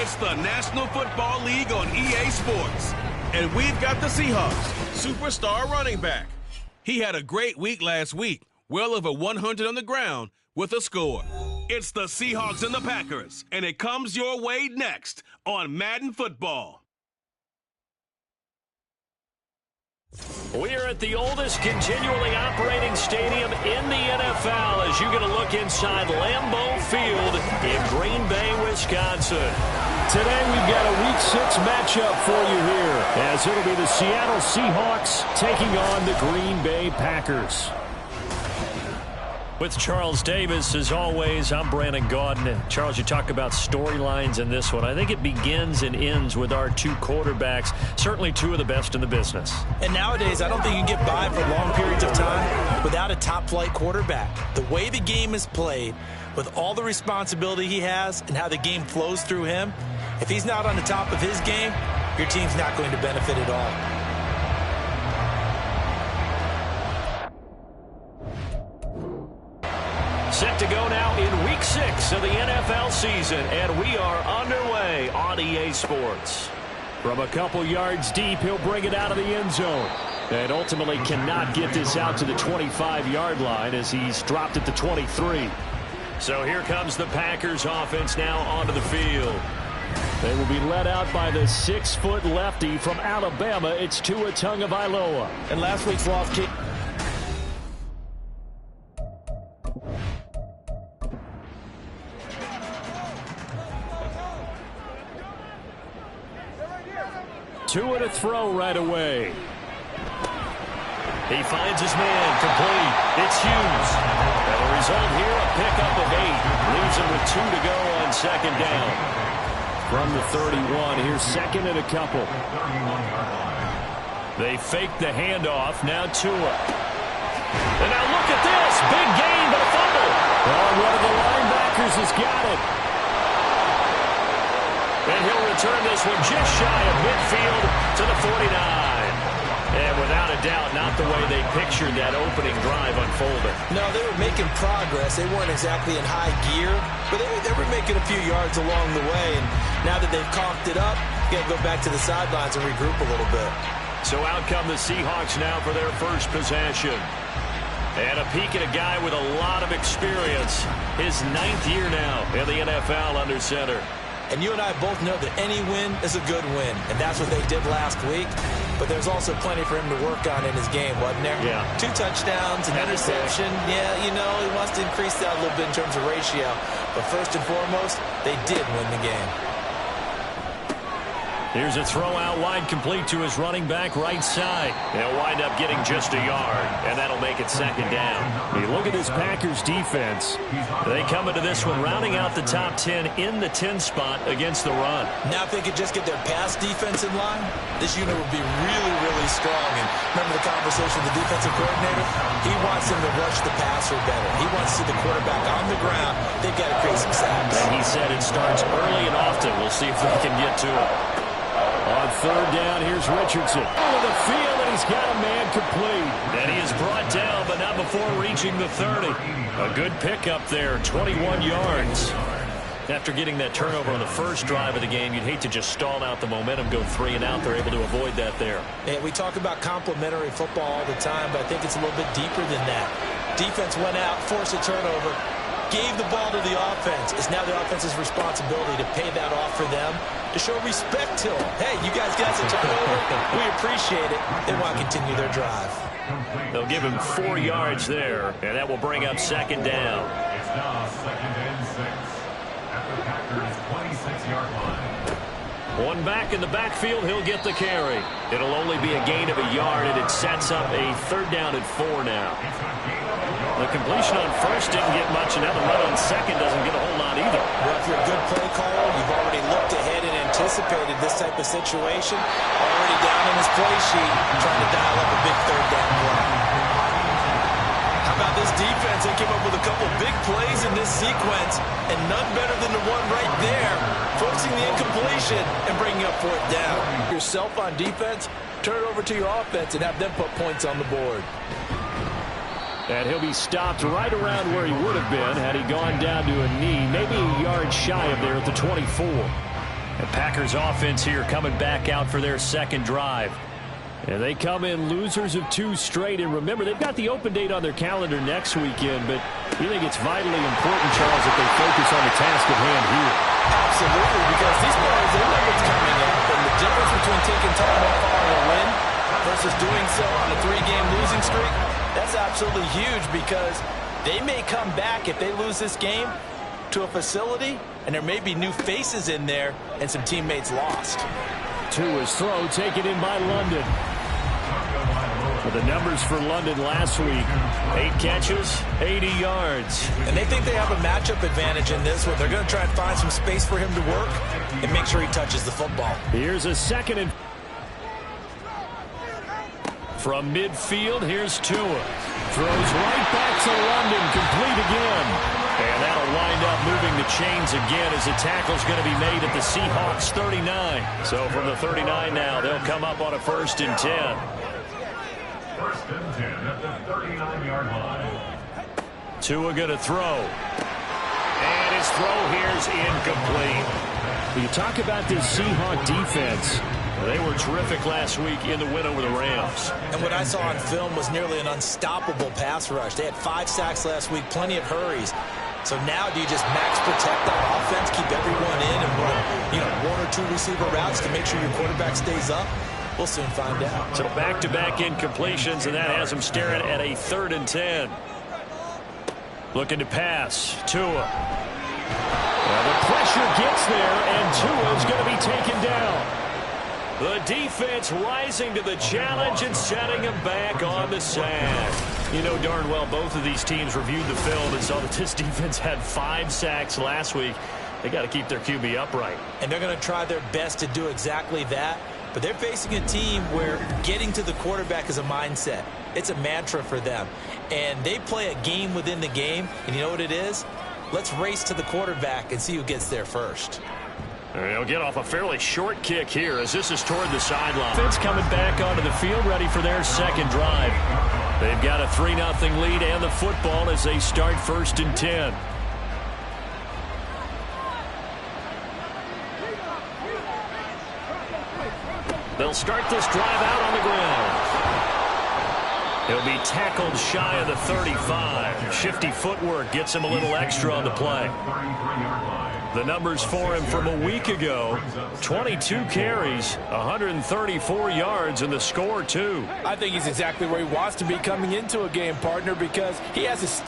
It's the National Football League on EA Sports. And we've got the Seahawks superstar running back. He had a great week last week, well over 100 on the ground with a score. It's the Seahawks and the Packers, and it comes your way next on Madden Football. We are at the oldest continually operating stadium in the NFL as you get a look inside Lambeau Field in Green Bay, Wisconsin. Today we've got a Week 6 matchup for you here as it'll be the Seattle Seahawks taking on the Green Bay Packers. With Charles Davis, as always, I'm Brandon Gaudin. Charles, you talk about storylines in this one. I think it begins and ends with our two quarterbacks, certainly two of the best in the business. And nowadays, I don't think you can get by for long periods of time without a top-flight quarterback. The way the game is played, with all the responsibility he has and how the game flows through him, if he's not on the top of his game, your team's not going to benefit at all. Set to go now in Week 6 of the NFL season, and we are underway on EA Sports. From a couple yards deep, he'll bring it out of the end zone. And ultimately cannot get this out to the 25-yard line as he's dropped at the 23. So here comes the Packers offense now onto the field. They will be led out by the 6-foot lefty from Alabama. It's Tua Tagovailoa. And last week's loss kick. Tua to throw right away. He finds his man complete. It's Hughes. And the result here, a pickup of 8. Leaves him with 2 to go on second down. From the 31, here's second and a couple. They fake the handoff. Now Tua. And now look at this. Big gain, but a fumble. Oh, one of the linebackers has got it. And he'll return this one just shy of midfield to the 49. And without a doubt, not the way they pictured that opening drive unfolding. No, they were making progress. They weren't exactly in high gear, but they were making a few yards along the way. And now that they've coughed it up, got to go back to the sidelines and regroup a little bit. So out come the Seahawks now for their first possession. And a peek at a guy with a lot of experience. His 9th year now in the NFL under center. And you and I both know that any win is a good win, and that's what they did last week. But there's also plenty for him to work on in his game, wasn't there? Yeah. 2 touchdowns, an interception. Yeah, you know, he wants to increase that a little bit in terms of ratio. But first and foremost, they did win the game. Here's a throw out wide, complete to his running back right side. They'll wind up getting just a yard, and that'll make it second down. You look at this Packers defense. They come into this one rounding out the top 10 in the 10 spot against the run. Now if they could just get their pass defense in line, this unit would be really, really strong. And remember the conversation with the defensive coordinator? He wants them to rush the passer better. He wants to see the quarterback on the ground. They've got to create some sacks. And he said it starts early and often. We'll see if they can get to it. On third down, here's Richardson. Over the field, and he's got a man complete. And he is brought down, but not before reaching the 30. A good pickup there, 21 yards. After getting that turnover on the first drive of the game, you'd hate to just stall out the momentum, go 3 and out. They're able to avoid that there. And we talk about complementary football all the time, but I think it's a little bit deeper than that. Defense went out, forced a turnover, gave the ball to the offense. It's now the offense's responsibility to pay that off for them, to show respect to them. Hey, you guys got some turnover. We appreciate it. They want to continue their drive. They'll give him 4 yards there, and that will bring up second down. It's now second and 6 at the Packers' 26-yard line. One back in the backfield, he'll get the carry. It'll only be a gain of a yard, and it sets up a third down and 4 now. The completion on first didn't get much, and now the run on second doesn't get a whole lot either. Well, if you're a good play caller, you've already looked ahead and anticipated this type of situation. Already down in his play sheet, trying to dial up a big third down play. How about this defense? They came up with a couple big plays in this sequence, and none better than the one right there, forcing the incompletion and bringing up fourth down. Yourself on defense, turn it over to your offense and have them put points on the board. And he'll be stopped right around where he would have been had he gone down to a knee, maybe a yard shy of there at the 24. The Packers offense here coming back out for their second drive. And they come in losers of 2 straight. And remember, they've got the open date on their calendar next weekend, but we think it's vitally important, Charles, that they focus on the task at hand here. Absolutely, because these players, they know what's coming up, and the difference between taking time off following a win versus doing so on a 3-game losing streak, that's absolutely huge, because they may come back if they lose this game to a facility, and there may be new faces in there and some teammates lost. Tua's throw taken in by London. Well, the numbers for London last week, 8 catches, 80 yards. And they think they have a matchup advantage in this one. They're going to try and find some space for him to work and make sure he touches the football. Here's a second and from midfield, here's Tua. Throws right back to London, complete again. And that'll wind up moving the chains again as the tackle's going to be made at the Seahawks 39. So from the 39 now, they'll come up on a 1st and 10. 1st and 10 at the 39-yard line. Tua going to throw. And his throw here's incomplete. When you talk about this Seahawk defense, they were terrific last week in the win over the Rams. And what I saw on film was nearly an unstoppable pass rush. They had 5 sacks last week, plenty of hurries. So now do you just max protect that offense, keep everyone in, and run 1 or 2 receiver routes to make sure your quarterback stays up? We'll soon find out. So back-to-back incompletions, and that has them staring at a 3rd and 10. Looking to pass. Tua. Well, the pressure gets there, and Tua's going to be taken down. The defense rising to the challenge and setting him back on the sack. You know darn well both of these teams reviewed the film and saw that this defense had 5 sacks last week. They got to keep their QB upright. And they're going to try their best to do exactly that. But they're facing a team where getting to the quarterback is a mindset. It's a mantra for them. And they play a game within the game. And you know what it is? Let's race to the quarterback and see who gets there first. They'll get off a fairly short kick here as this is toward the sideline. Offense coming back onto the field, ready for their second drive. They've got a 3-0 lead and the football as they start 1st and 10. They'll start this drive out on the ground. He'll be tackled shy of the 35. Shifty footwork gets him a little extra on the play. The numbers for him from a week ago, 22 carries, 134 yards, and the score, too. I think he's exactly where he wants to be coming into a game, partner, because he has a